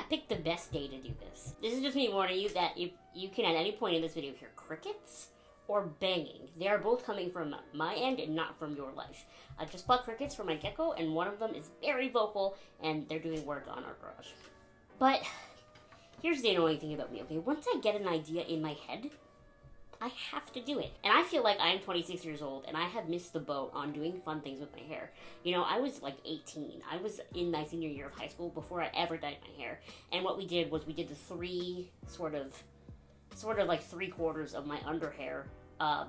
picked the best day to do this. This is just me warning you that if you can at any point in this video hear crickets or banging, they are both coming from my end and not from your life. I just bought crickets for my gecko, and one of them is very vocal, and they're doing work on our garage. But here's the annoying thing about me, okay? Once I get an idea in my head, I have to do it. And I feel like I'm 26 years old, and I have missed the boat on doing fun things with my hair. You know, I was like 18. I was in my senior year of high school before I ever dyed my hair. And what we did was we did the three, sort of like 3/4 of my under hair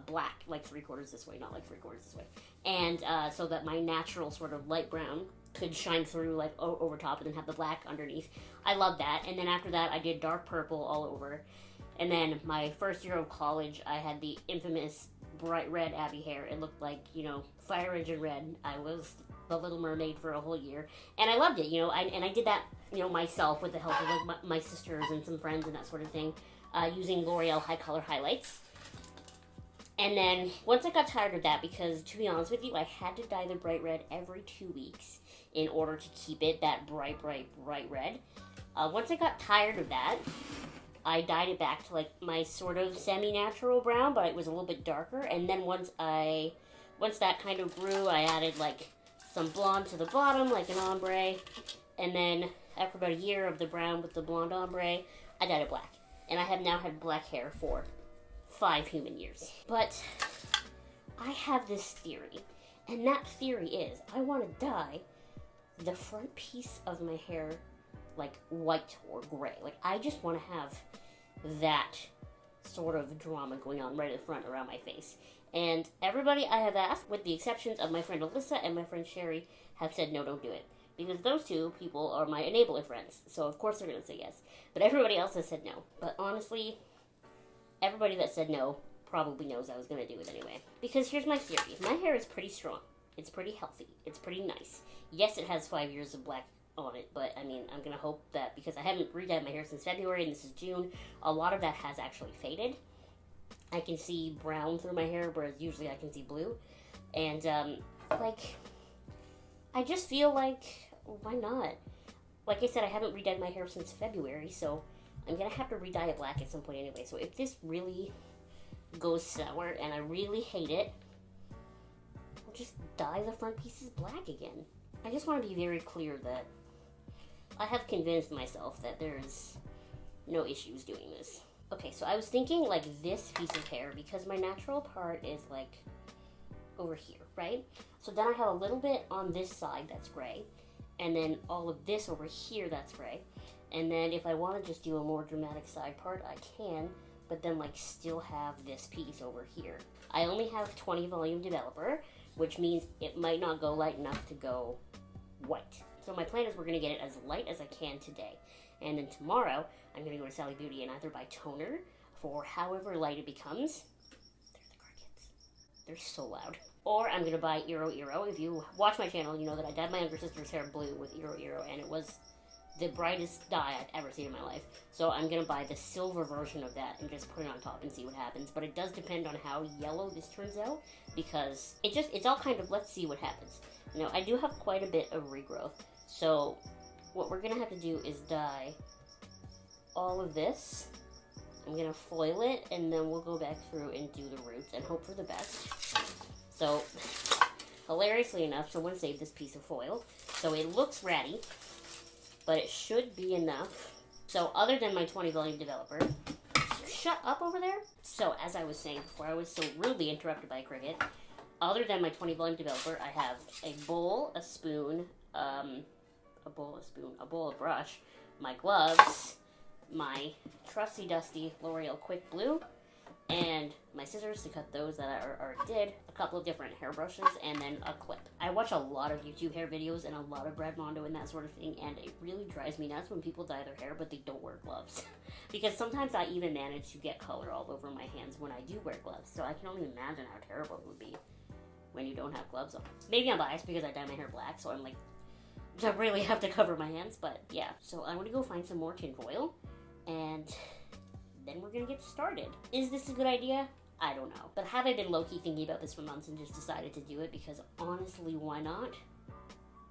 black, like 3/4 this way, not like 3/4 this way. And so that my natural sort of light brown could shine through like over top and then have the black underneath. I love that. And then after that, I did dark purple all over. And then my first year of college, I had the infamous bright red Abby hair. It looked like, you know, fire engine red. I was the Little Mermaid for a whole year. And I loved it, you know. I did that, you know, myself with the help of like my sisters and some friends and that sort of thing, using L'Oreal High Color Highlights. And then once I got tired of that, because to be honest with you, I had to dye the bright red every 2 weeks in order to keep it that bright red. Once I got tired of that, I dyed it back to like my sort of semi-natural brown, but it was a little bit darker. And then once that kind of grew, I added like some blonde to the bottom, like an ombre. And then after about a year of the brown with the blonde ombre, I dyed it black. And I have now had black hair for 5 human years. But I have this theory, and that theory is I want to dye the front piece of my hair like white or gray. Like, I just want to have that sort of drama going on right at the front around my face. And everybody I have asked, with the exceptions of my friend Alyssa and my friend Sherry, have said no, don't do it. Because those two people are my enabler friends, so of course they're going to say yes. But everybody else has said no. But honestly, everybody that said no probably knows I was going to do it anyway. Because here's my theory. My hair is pretty strong. It's pretty healthy. It's pretty nice. Yes, it has 5 years of black on it, but I mean, I'm going to hope that because I haven't redyed my hair since February and this is June, a lot of that has actually faded. I can see brown through my hair, whereas usually I can see blue. And, like, I just feel like, why not? Like I said, I haven't redyed my hair since February, so I'm going to have to redye it black at some point anyway. So if this really goes sour and I really hate it, I'll just dye the front pieces black again. I just want to be very clear that I have convinced myself that there's no issues doing this. Okay, so I was thinking like this piece of hair, because my natural part is like over here, right? So then I have a little bit on this side that's gray, and then all of this over here that's gray. And then if I want to just do a more dramatic side part, I can, but then like still have this piece over here. I only have 20 volume developer, which means it might not go light enough to go white. So my plan is we're going to get it as light as I can today. And then tomorrow, I'm going to go to Sally Beauty and either buy toner for however light it becomes. There's the crickets. They're so loud. Or I'm going to buy Eero Eero. If you watch my channel, you know that I dyed my younger sister's hair blue with Eero Eero, and it was the brightest dye I've ever seen in my life. So I'm going to buy the silver version of that and just put it on top and see what happens. But it does depend on how yellow this turns out, because it's all kind of, let's see what happens. Now, I do have quite a bit of regrowth. So what we're going to have to do is dye all of this. I'm going to foil it, and then we'll go back through and do the roots and hope for the best. So, hilariously enough, someone saved this piece of foil. So it looks ratty, but it should be enough. So other than my 20 volume developer, shut up over there. So as I was saying before, I was so rudely interrupted by a cricket. Other than my 20 volume developer, I have a bowl, a spoon, a bowl, a brush, my gloves, my trusty dusty L'Oreal Quick Blue, and my scissors to cut those that I already did, a couple of different hair brushes, and then a clip. I watch a lot of YouTube hair videos and a lot of Brad Mondo and that sort of thing, and it really drives me nuts when people dye their hair but they don't wear gloves. Because sometimes I even manage to get color all over my hands when I do wear gloves, so I can only imagine how terrible it would be when you don't have gloves on. Maybe I'm biased because I dye my hair black, so I'm like, I really have to cover my hands, but yeah. So I'm gonna go find some more tinfoil, and then we're gonna get started. Is this a good idea? I don't know. But have I been low-key thinking about this for months and just decided to do it because honestly, why not?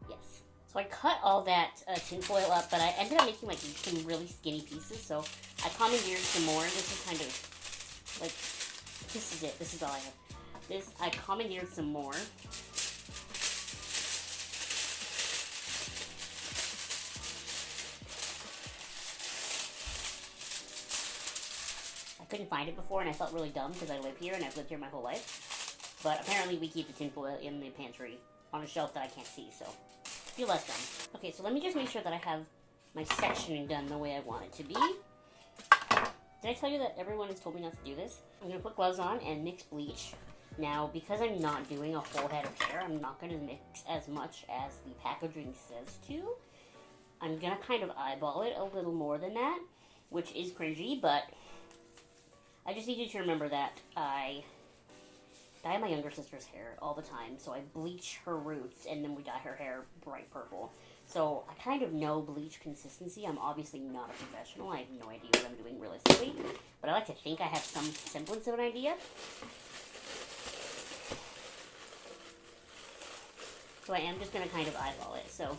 Yes. So So I cut all that tinfoil up, but I ended up making like some really skinny pieces, so I commandeered some more. This is kind of like, this is it. This is all I have. I commandeered some more. I couldn't find it before, and I felt really dumb because I live here and I've lived here my whole life. But apparently we keep the tinfoil in the pantry on a shelf that I can't see, so I feel less dumb. Okay, so let me just make sure that I have my sectioning done the way I want it to be. Did I tell you that everyone has told me not to do this? I'm going to put gloves on and mix bleach. Now, because I'm not doing a whole head of hair, I'm not going to mix as much as the packaging says to. I'm going to kind of eyeball it a little more than that, which is cringy, but I just need you to remember that I dye my younger sister's hair all the time, so I bleach her roots, and then we dye her hair bright purple. So I kind of know bleach consistency. I'm obviously not a professional. I have no idea what I'm doing realistically, but I like to think I have some semblance of an idea. So I am just going to kind of eyeball it. So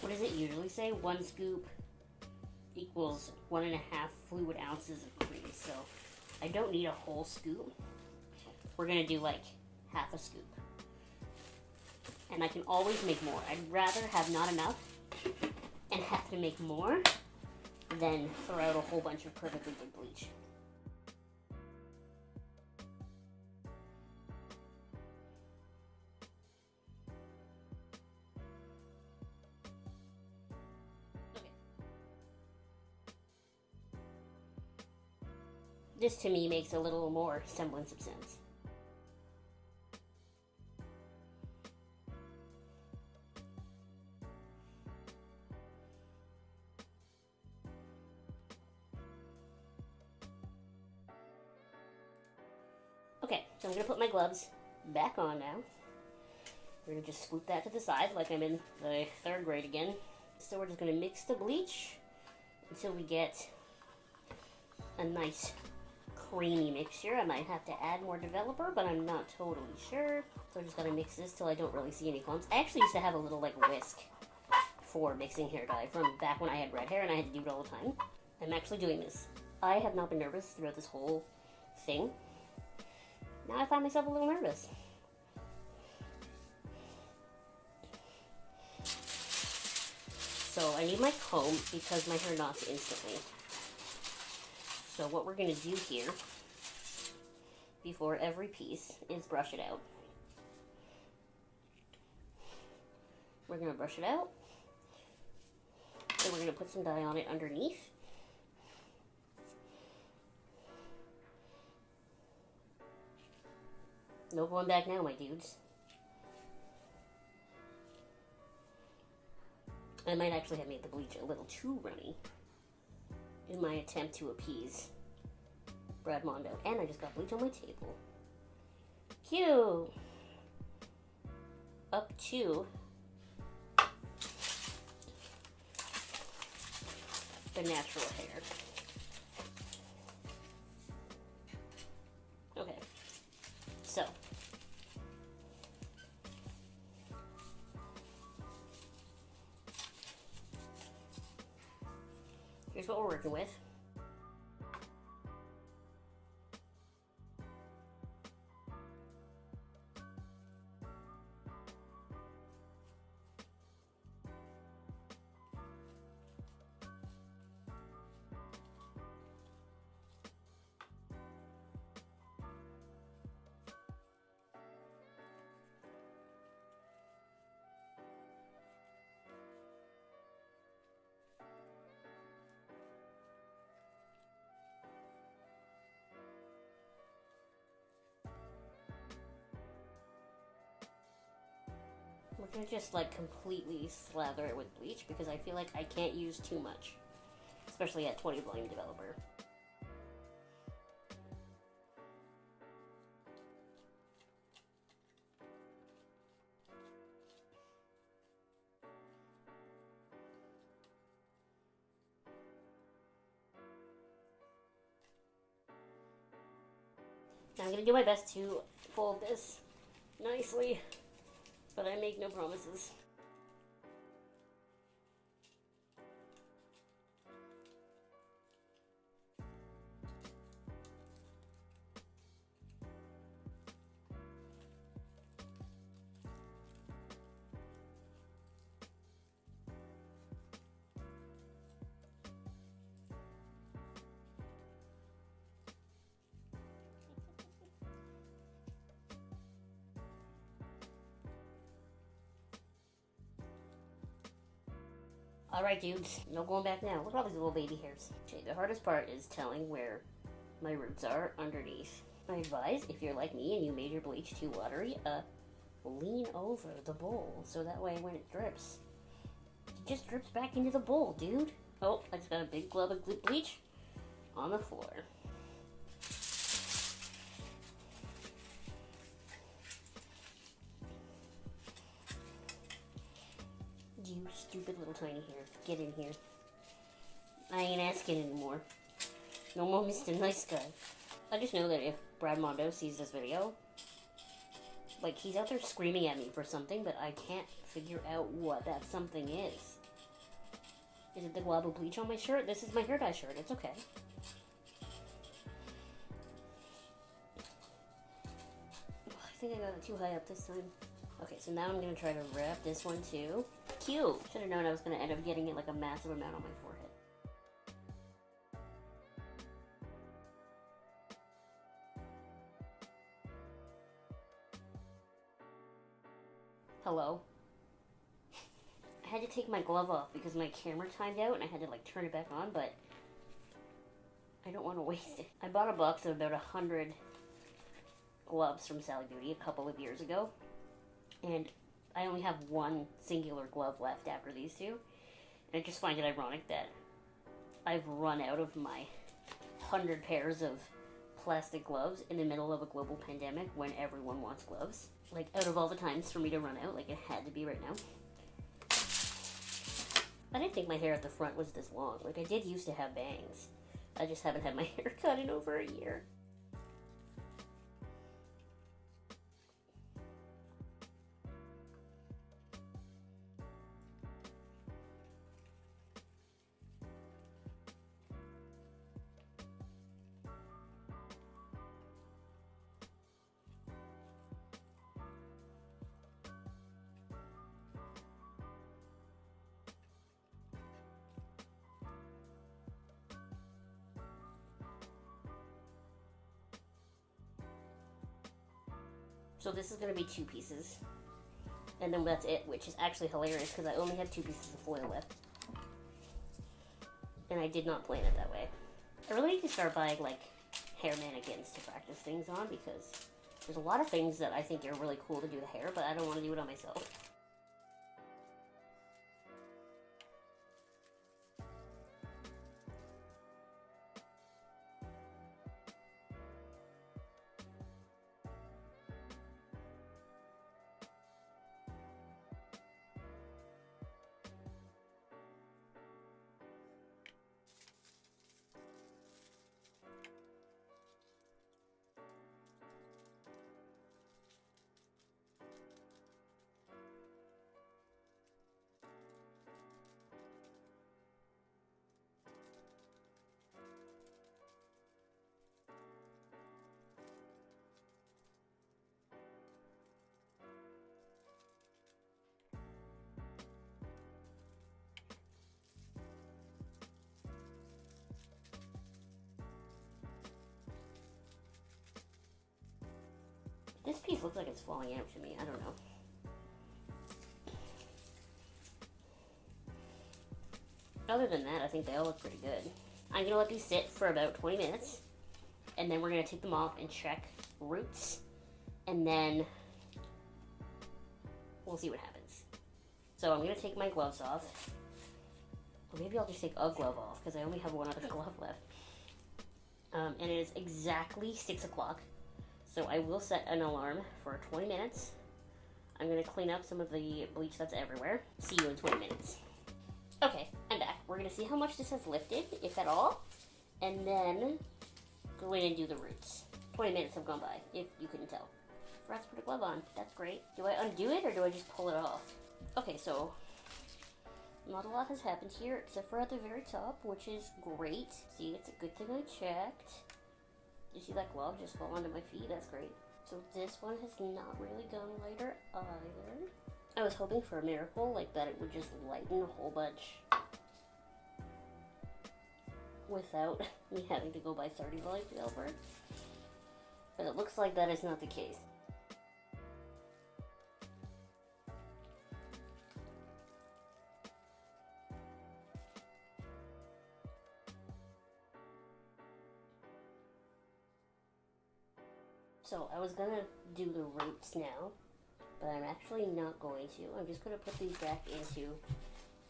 what does it usually say? 1 scoop equals 1.5 fluid ounces of cream. So I don't need a whole scoop. We're going to do like half a scoop. And I can always make more. I'd rather have not enough and have to make more than throw out a whole bunch of perfectly good bleach. Okay. This to me makes a little more semblance of sense. Okay, so I'm going to put my gloves back on now. We're going to just scoop that to the side like I'm in the 3rd grade again. So we're just going to mix the bleach until we get a nice creamy mixture. I might have to add more developer, but I'm not totally sure. So I'm just going to mix this till I don't really see any clumps. I actually used to have a little like whisk for mixing hair dye from back when I had red hair and I had to do it all the time. I'm actually doing this. I have not been nervous throughout this whole thing. Now I find myself a little nervous. So I need my comb because my hair knots instantly. So what we're going to do here before every piece is brush it out. We're going to brush it out. Then we're going to put some dye on it underneath. No going back now, my dudes. I might actually have made the bleach a little too runny in my attempt to appease Brad Mondo. And I just got bleach on my table. Cute! Up to the natural hair. Okay. So, here's what we're working with. We're gonna just like completely slather it with bleach because I feel like I can't use too much, especially at 20 volume developer. Now I'm gonna do my best to fold this nicely but I make no promises. Alright dudes, no going back now. Look at all these little baby hairs. Okay, the hardest part is telling where my roots are underneath. I advise, if you're like me and you made your bleach too watery, lean over the bowl so that way when it drips, it just drips back into the bowl, dude. Oh, I just got a big glove of bleach on the floor. You stupid little tiny hair. Get in here. I ain't asking anymore. No more Mr. Nice Guy. I just know that if Brad Mondo sees this video, like, he's out there screaming at me for something, but I can't figure out what that something is. Is it the glob of bleach on my shirt? This is my hair dye shirt. It's okay. I think I got it too high up this time. Okay, so now I'm going to try to wrap this one too. Cute! Should have known I was going to end up getting it like a massive amount on my forehead. Hello? I had to take my glove off because my camera timed out and I had to like turn it back on, but I don't want to waste it. I bought a box of about 100 gloves from Sally Beauty a couple of years ago, and I only have one singular glove left after these two, and I just find it ironic that I've run out of my 100 pairs of plastic gloves in the middle of a global pandemic when everyone wants gloves. Like, out of all the times for me to run out, like, it had to be right now. I didn't think my hair at the front was this long. Like, I did used to have bangs. I just haven't had my hair cut in over a year. So this is going to be 2 pieces. And then that's it, which is actually hilarious because I only have 2 pieces of foil left. And I did not plan it that way. I really need to start buying, like, hair mannequins to practice things on because there's a lot of things that I think are really cool to do the hair, but I don't want to do it on myself. This piece looks like it's falling out to me. I don't know. Other than that, I think they all look pretty good. I'm going to let these sit for about 20 minutes. And then we're going to take them off and check roots. And then we'll see what happens. So I'm going to take my gloves off. Or maybe I'll just take a glove off because I only have one other glove left. And it is exactly 6 o'clock. So I will set an alarm for 20 minutes. I'm going to clean up some of the bleach that's everywhere. See you in 20 minutes. Okay, I'm back. We're going to see how much this has lifted, if at all. And then go in and do the roots. 20 minutes have gone by, if you couldn't tell. forgot to put a glove on. That's great. Do I undo it or do I just pull it off? Okay, so not a lot has happened here except for at the very top, which is great. See, it's a good thing I checked. You see that glove just fall onto my feet? That's great. So this one has not really gone lighter either. I was hoping for a miracle, like that it would just lighten a whole bunch without me having to go by 30 volume developer. But it looks like that is not the case. So I was gonna do the roots now, but I'm actually not going to. I'm just gonna put these back into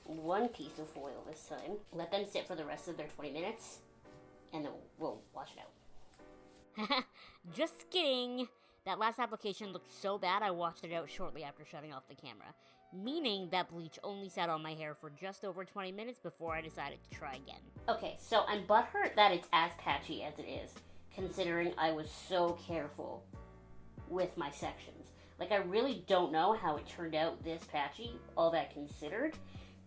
one piece of foil this time. Let them sit for the rest of their 20 minutes, and then we'll wash it out. Just kidding! That last application looked so bad I washed it out shortly after shutting off the camera. Meaning that bleach only sat on my hair for just over 20 minutes before I decided to try again. Okay, so I'm butthurt that it's as patchy as it is, considering I was so careful with my sections. Like, I really don't know how it turned out this patchy, all that considered,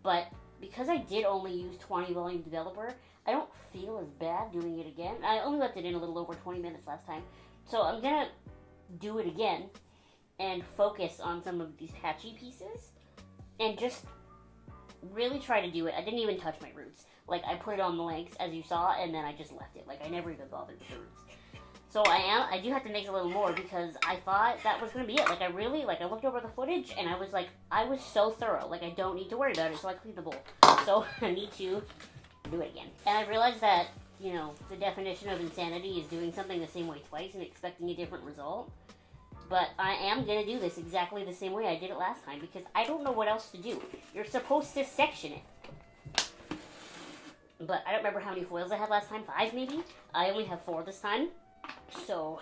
but because I did only use 20 volume developer, I don't feel as bad doing it again. I only left it in a little over 20 minutes last time, so I'm gonna do it again and focus on some of these patchy pieces and just really try to do it. I didn't even touch my roots. Like, I put it on the legs, as you saw, and then I just left it. Like, I never even bothered with the roots. So I do have to mix a little more because I thought that was going to be it. Like, I looked over the footage, and I was like, I was so thorough. Like, I don't need to worry about it, so I cleaned the bowl. So, I need to do it again. And I realized that, you know, the definition of insanity is doing something the same way twice and expecting a different result. But I am going to do this exactly the same way I did it last time because I don't know what else to do. You're supposed to section it. But I don't remember how many foils I had last time. 5 maybe? I only have 4 this time. So,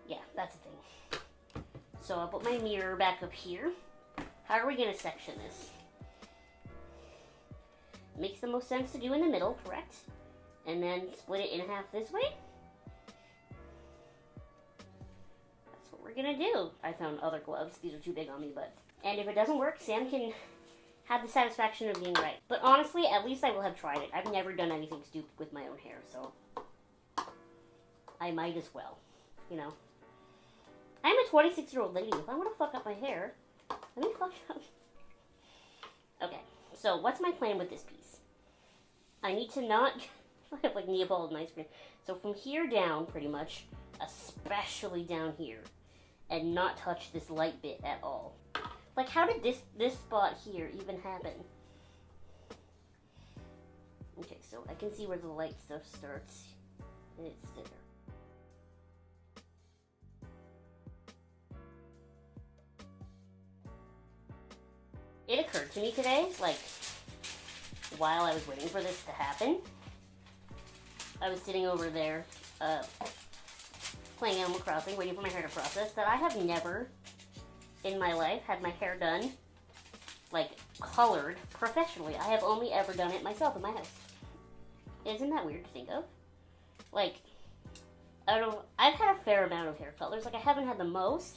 yeah, that's the thing. So I'll put my mirror back up here. How are we going to section this? Makes the most sense to do in the middle, correct? And then split it in half this way. That's what we're going to do. I found other gloves. These are too big on me, but... And if it doesn't work, Sam can have the satisfaction of being right. But honestly, at least I will have tried it. I've never done anything stupid with my own hair, so... I might as well, you know. I'm a 26-year-old lady. If I want to fuck up my hair, let me fuck it up. Okay, so what's my plan with this piece? I need to not... I have like Neapolitan ice cream. So from here down, pretty much, especially down here, and not touch this light bit at all. Like, how did this spot here even happen? Okay, so I can see where the light stuff starts, and it's there. It occurred to me today, like, while I was waiting for this to happen, I was sitting over there, playing Animal Crossing, waiting for my hair to process, that I have never, in my life, had my hair done, like, colored professionally. I have only ever done it myself in my house. Isn't that weird to think of? Like, I don't know, I've had a fair amount of hair colors. Like, I haven't had the most,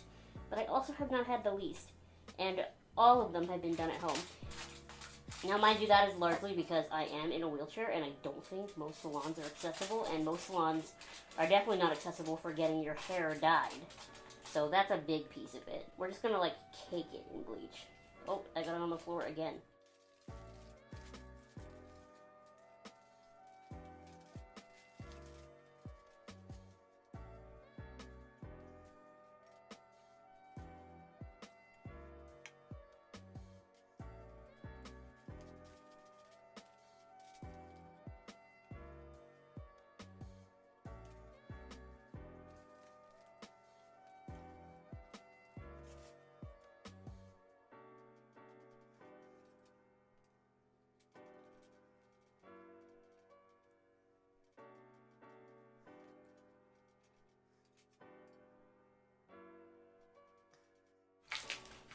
but I also have not had the least. And all of them have been done at home. Now, mind you, that is largely because I am in a wheelchair, and I don't think most salons are accessible, and most salons are definitely not accessible for getting your hair dyed. So that's a big piece of it. We're just gonna, like, cake it in bleach. Oh, I got it on the floor again.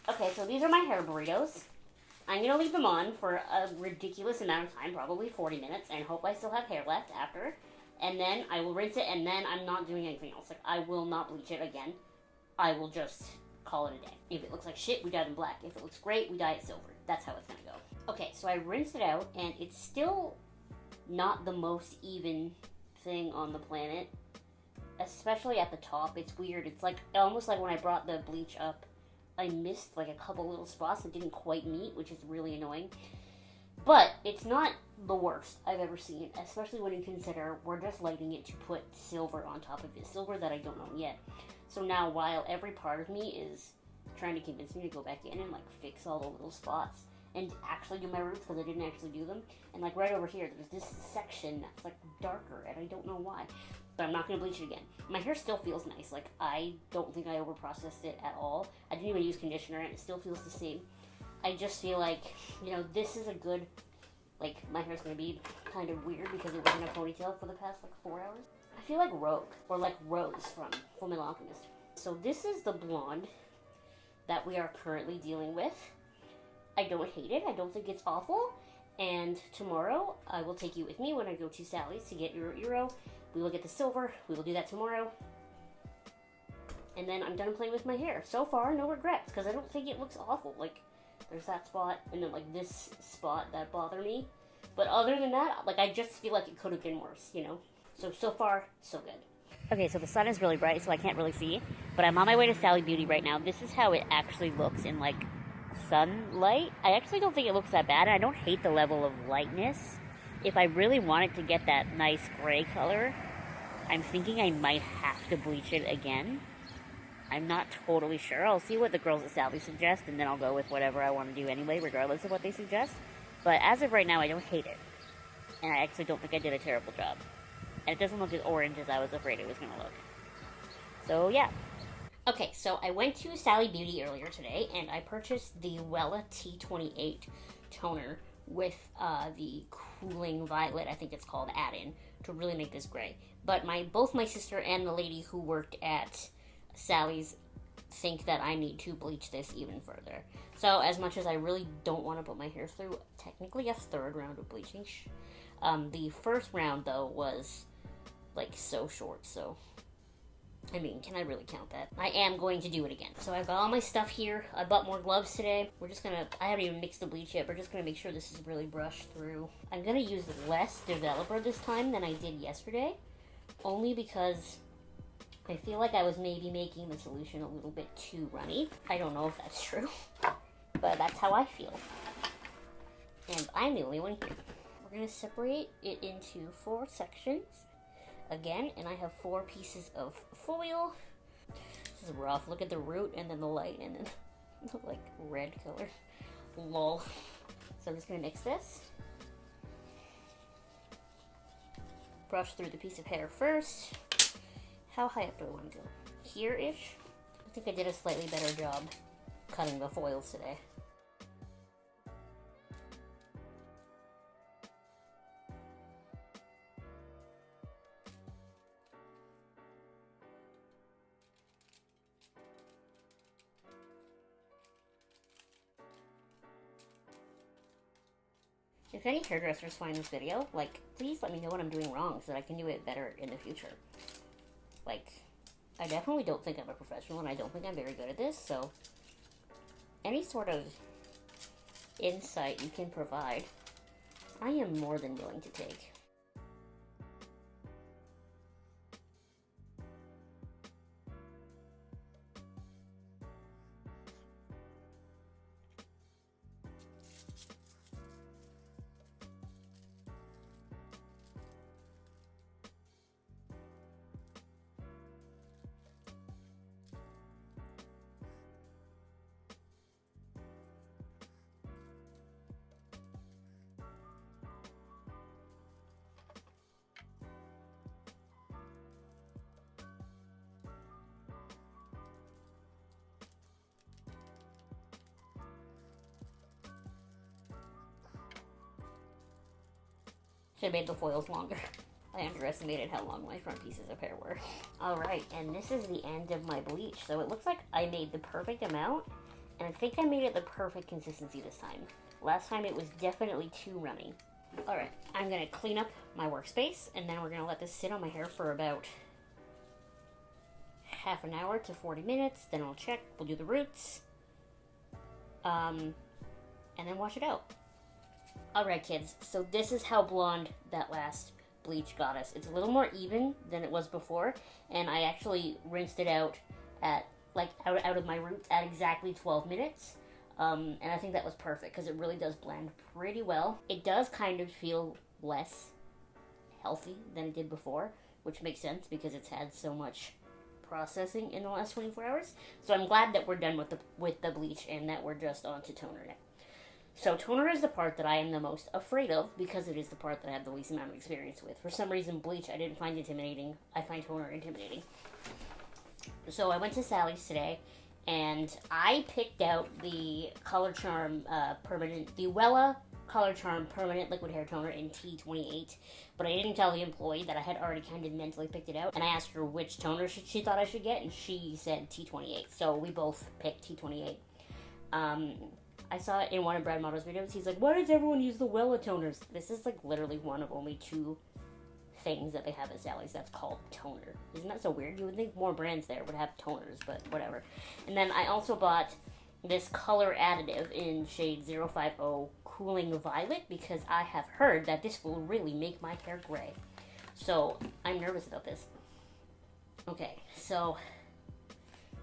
Okay, so these are my hair burritos. I'm going to leave them on for a ridiculous amount of time, probably 40 minutes, and hope I still have hair left after. And then I will rinse it, and then I'm not doing anything else. Like, I will not bleach it again. I will just call it a day. If it looks like shit, we dye it in black. If it looks great, we dye it silver. That's how it's gonna go. Okay, so I rinsed it out, and it's still not the most even thing on the planet. Especially at the top. It's weird. It's like almost like when I brought the bleach up, I missed like a couple little spots that didn't quite meet, which is really annoying. But it's not the worst I've ever seen, especially when you consider we're just lighting it to put silver on top of it. Silver that I don't own yet. So now, while every part of me is trying to convince me to go back in and like fix all the little spots and actually do my roots, because I didn't actually do them, and like right over here, there's this section that's like darker, and I don't know why. But I'm not going to bleach it again. My hair still feels nice. Like, I don't think I overprocessed it at all. I didn't even use conditioner, and it still feels the same. I just feel like, you know, this is a good, like, my hair's going to be kind of weird because it was in a ponytail for the past, like, 4 hours. I feel like Rogue, or like Rose from Fullmetal Alchemist. So this is the blonde that we are currently dealing with. I don't hate it. I don't think it's awful. And tomorrow, I will take you with me when I go to Sally's to get your Euro. We will get the silver. We will do that tomorrow. And then I'm done playing with my hair. So far, no regrets, because I don't think it looks awful. Like, there's that spot, and then, like, this spot that bother me. But other than that, like, I just feel like it could have been worse, you know? So far, so good. Okay, so the sun is really bright, so I can't really see. But I'm on my way to Sally Beauty right now. This is how it actually looks in, like, sunlight. I actually don't think it looks that bad, and I don't hate the level of lightness. If I really wanted to get that nice gray color, I'm thinking I might have to bleach it again. I'm not totally sure. I'll see what the girls at Sally suggest, and then I'll go with whatever I want to do anyway, regardless of what they suggest. But as of right now, I don't hate it. And I actually don't think I did a terrible job. And it doesn't look as orange as I was afraid it was going to look. So, yeah. Okay, so I went to Sally Beauty earlier today, and I purchased the Wella T28 toner with the cooling violet, I think it's called, add-in, to really make this gray. But both my sister and the lady who worked at Sally's think that I need to bleach this even further. So as much as I really don't want to put my hair through technically a third round of bleaching, the first round, though, was like so short, so I mean, can I really count that? I am going to do it again. So I've got all my stuff here. I bought more gloves today. I haven't even mixed the bleach yet. We're just gonna make sure this is really brushed through. I'm gonna use less developer this time than I did yesterday, only because I feel like I was maybe making the solution a little bit too runny. I don't know if that's true, but that's how I feel. And I'm the only one here. We're gonna separate it into 4 sections. Again, and I have 4 pieces of foil. This is rough. Look at the root and then the light and then the like red color. Lol. So I'm just gonna mix this. Brush through the piece of hair first. How high up do I want to go? Here-ish. I think I did a slightly better job cutting the foils today. If any hairdressers find this video, like, please let me know what I'm doing wrong so that I can do it better in the future. Like, I definitely don't think I'm a professional, and I don't think I'm very good at this, so any sort of insight you can provide, I am more than willing to take. Should have made the foils longer. I underestimated how long my front pieces of hair were. Alright, and this is the end of my bleach. So it looks like I made the perfect amount, and I think I made it the perfect consistency this time. Last time it was definitely too runny. Alright, I'm going to clean up my workspace, and then we're going to let this sit on my hair for about half an hour to 40 minutes, then I'll check, we'll do the roots, and then wash it out. Alright kids, so this is how blonde that last bleach got us. It's a little more even than it was before, and I actually rinsed it out at, like, out of my roots at exactly 12 minutes. And I think that was perfect, because it really does blend pretty well. It does kind of feel less healthy than it did before, which makes sense because it's had so much processing in the last 24 hours. So I'm glad that we're done with the bleach and that we're just on to toner now. So toner is the part that I am the most afraid of because it is the part that I have the least amount of experience with. For some reason, bleach I didn't find intimidating. I find toner intimidating. So I went to Sally's today, and I picked out the Color Charm the Wella Color Charm Permanent Liquid Hair Toner in T28, but I didn't tell the employee that I had already kind of mentally picked it out, and I asked her which toner she thought I should get, and she said T28, so we both picked T28. I saw it in one of Brad Motto's videos. He's like, why does everyone use the Wella toners? This is like literally one of only 2 things that they have at Sally's that's called toner. Isn't that so weird? You would think more brands there would have toners, but whatever. And then I also bought this color additive in shade 050 Cooling Violet because I have heard that this will really make my hair gray. So I'm nervous about this. Okay, so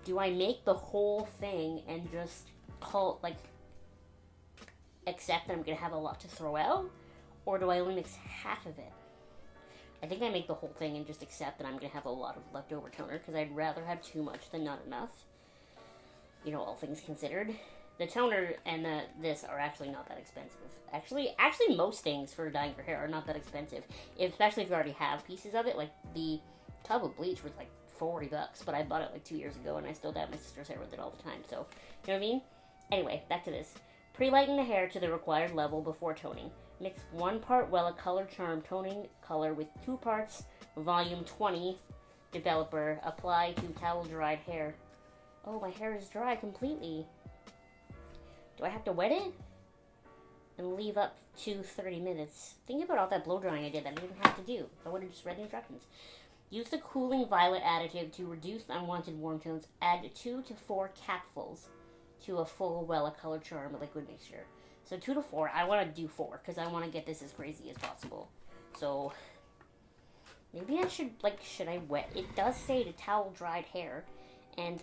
do I make the whole thing and just accept that I'm going to have a lot to throw out? Or do I only mix half of it? I think I make the whole thing and just accept that I'm going to have a lot of leftover toner because I'd rather have too much than not enough. You know, all things considered. The toner and this are actually not that expensive. Actually, most things for dyeing your hair are not that expensive. Especially if you already have pieces of it. Like, the tub of bleach was like $40, but I bought it like 2 years ago and I still dye my sister's hair with it all the time. So, you know what I mean? Anyway, back to this. Pre-lighten the hair to the required level before toning. Mix 1 part Wella Color Charm toning color with 2 parts Volume 20 developer. Apply to towel-dried hair. Oh, my hair is dry completely. Do I have to wet it? And leave up to 30 minutes. Think about all that blow drying I did that I didn't have to do. I would have just read the instructions. Use the Cooling Violet additive to reduce unwanted warm tones. Add 2 to 4 capfuls to a full Wella Color Charm liquid mixture. So 2 to 4. I want to do 4 because I want to get this as crazy as possible. So maybe I should I wet? It does say to towel dried hair, and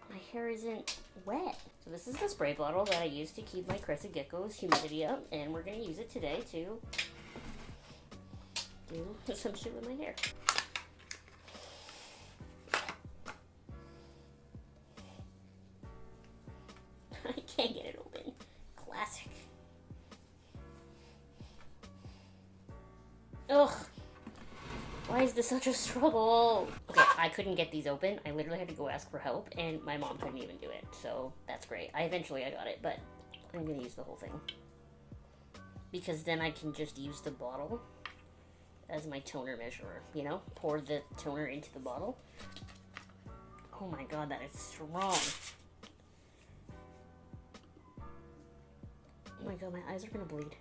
my hair isn't wet. So this is the spray bottle that I use to keep my crescent gecko's humidity up, and we're going to use it today to do some shit with my hair. I can't get it open. Classic. Ugh. Why is this such a struggle? Okay, I couldn't get these open. I literally had to go ask for help, and my mom couldn't even do it. So that's great. Eventually I got it, but I'm gonna use the whole thing. Because then I can just use the bottle as my toner measurer, you know? Pour the toner into the bottle. Oh my god, that is strong. Oh my god, my eyes are gonna bleed.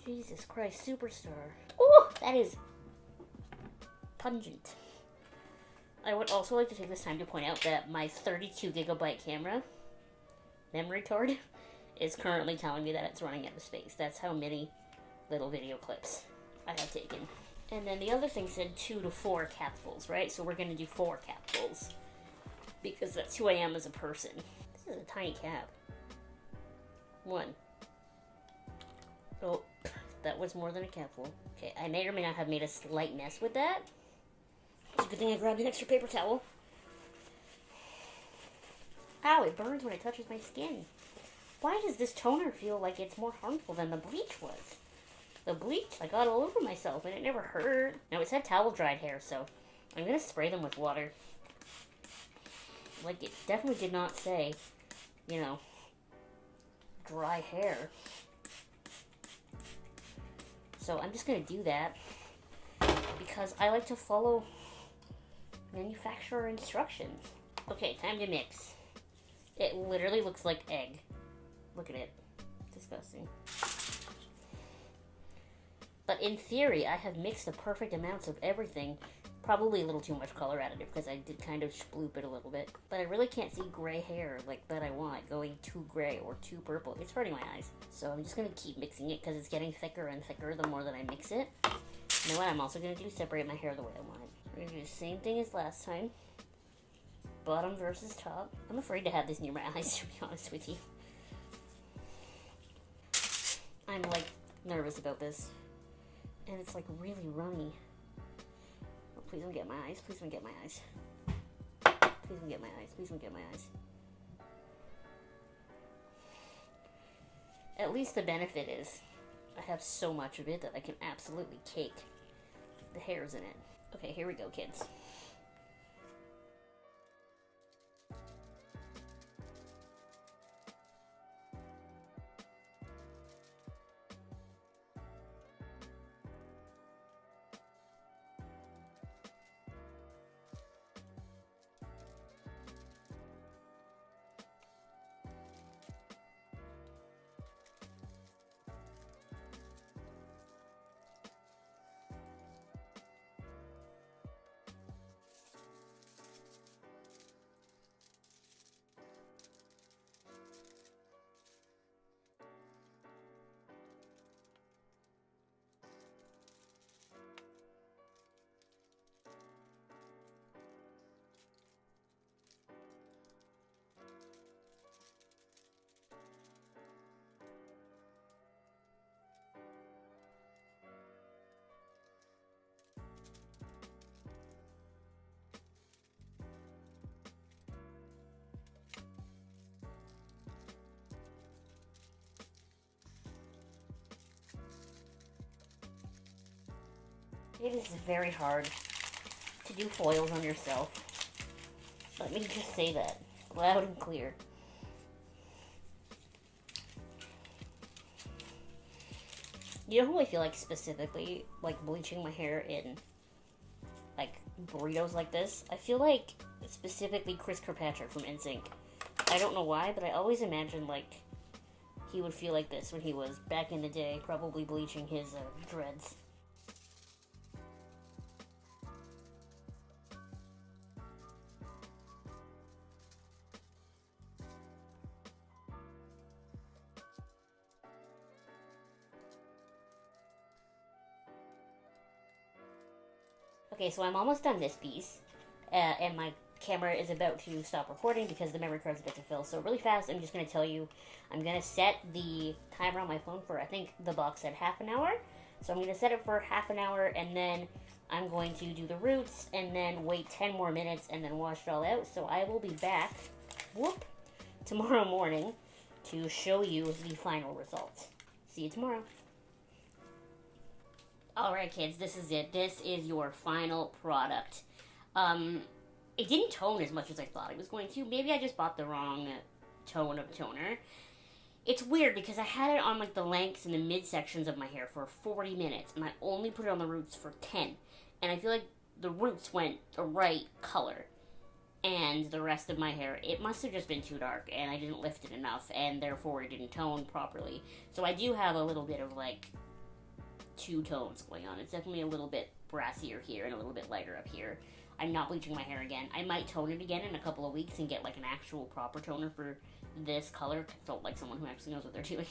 Jesus Christ, superstar. Oh, that is pungent. I would also like to take this time to point out that my 32 gigabyte camera memory card is currently telling me that it's running out of space. That's how many little video clips I have taken. And then the other thing said 2 to 4 capfuls, right? So we're going to do 4 capfuls because that's who I am as a person. This is a tiny cap. 1. Oh, that was more than a capful. Okay, I may or may not have made a slight mess with that. It's a good thing I grabbed an extra paper towel. Ow, it burns when it touches my skin. Why does this toner feel like it's more harmful than the bleach was? The bleach, I got all over myself and it never hurt. Now, it said towel-dried hair, so I'm going to spray them with water. Like, it definitely did not say, you know, dry hair. So I'm just going to do that because I like to follow manufacturer instructions. Okay, time to mix. It literally looks like egg. Look at it. Disgusting. But in theory, I have mixed the perfect amounts of everything Probably a little too much color additive because I did kind of sploop it a little bit. But I really can't see gray hair like that I want, going too gray or too purple. It's hurting my eyes. So I'm just going to keep mixing it because it's getting thicker and thicker the more that I mix it. You know what I'm also going to do? Separate my hair the way I want it. We're going to do the same thing as last time. Bottom versus top. I'm afraid to have this near my eyes, to be honest with you. I'm like nervous about this. And it's like really runny. Oh, please don't get my eyes. Please don't get my eyes. Please don't get my eyes. Please don't get my eyes. At least the benefit is I have so much of it that I can absolutely cake the hairs in it. Okay, here we go, kids. It is very hard to do foils on yourself. Let me just say that loud and clear. You know who I feel like specifically, like bleaching my hair in like burritos like this? I feel like specifically Chris Kirkpatrick from NSYNC. I don't know why, but I always imagine like he would feel like this when he was back in the day, probably bleaching his dreads. Okay, so I'm almost done this piece, and my camera is about to stop recording because the memory card's about to fill. So really fast, I'm just going to tell you, I'm going to set the timer on my phone for, I think the box said half an hour. So I'm going to set it for half an hour, and then I'm going to do the roots, and then wait 10 more minutes, and then wash it all out. So I will be back, tomorrow morning to show you the final results. See you tomorrow. Alright kids, this is it. This is your final product. It didn't tone as much as I thought it was going to. Maybe I just bought the wrong tone of toner. It's weird because I had it on like the lengths and the midsections of my hair for 40 minutes, and I only put it on the roots for 10. And I feel like the roots went the right color. And the rest of my hair, it must have just been too dark, and I didn't lift it enough, and therefore it didn't tone properly. So I do have a little bit of like two tones going on. It's definitely a little bit brassier here and a little bit lighter up here. I'm not bleaching my hair again. I might tone it again in a couple of weeks and get like an actual proper toner for this color. Consult like someone who actually knows what they're doing.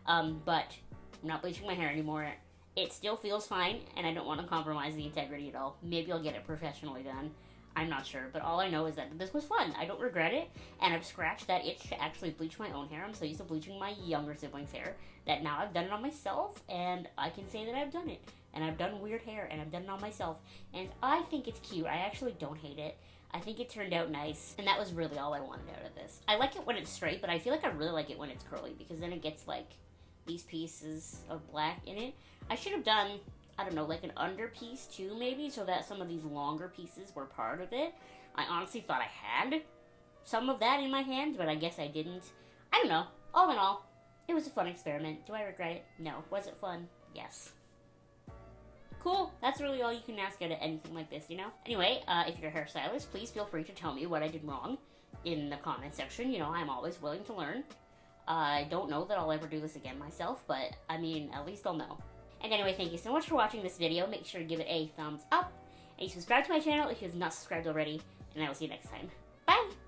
But I'm not bleaching my hair anymore. It still feels fine, and I don't want to compromise the integrity at all. Maybe I'll get it professionally done. I'm not sure, but all I know is that this was fun. I don't regret it, and I've scratched that itch to actually bleach my own hair. I'm so used to bleaching my younger siblings' hair that now I've done it on myself, and I can say that I've done it. And I've done weird hair, and I've done it on myself, and I think it's cute. I actually don't hate it. I think it turned out nice, and that was really all I wanted out of this. I like it when it's straight, but I feel like I really like it when it's curly, because then it gets, like, these pieces of black in it. I should have done, I don't know, like an under piece too, maybe, so that some of these longer pieces were part of it. I honestly thought I had some of that in my hand, but I guess I didn't. I don't know. All in all, it was a fun experiment. Do I regret it? No. Was it fun? Yes. Cool. That's really all you can ask out of anything like this, you know? Anyway, if you're a hairstylist, please feel free to tell me what I did wrong in the comment section. You know, I'm always willing to learn. I don't know that I'll ever do this again myself, but, I mean, at least I'll know. And anyway, thank you so much for watching this video. Make sure to give it a thumbs up. And you subscribe to my channel if you have not subscribed already. And I will see you next time. Bye!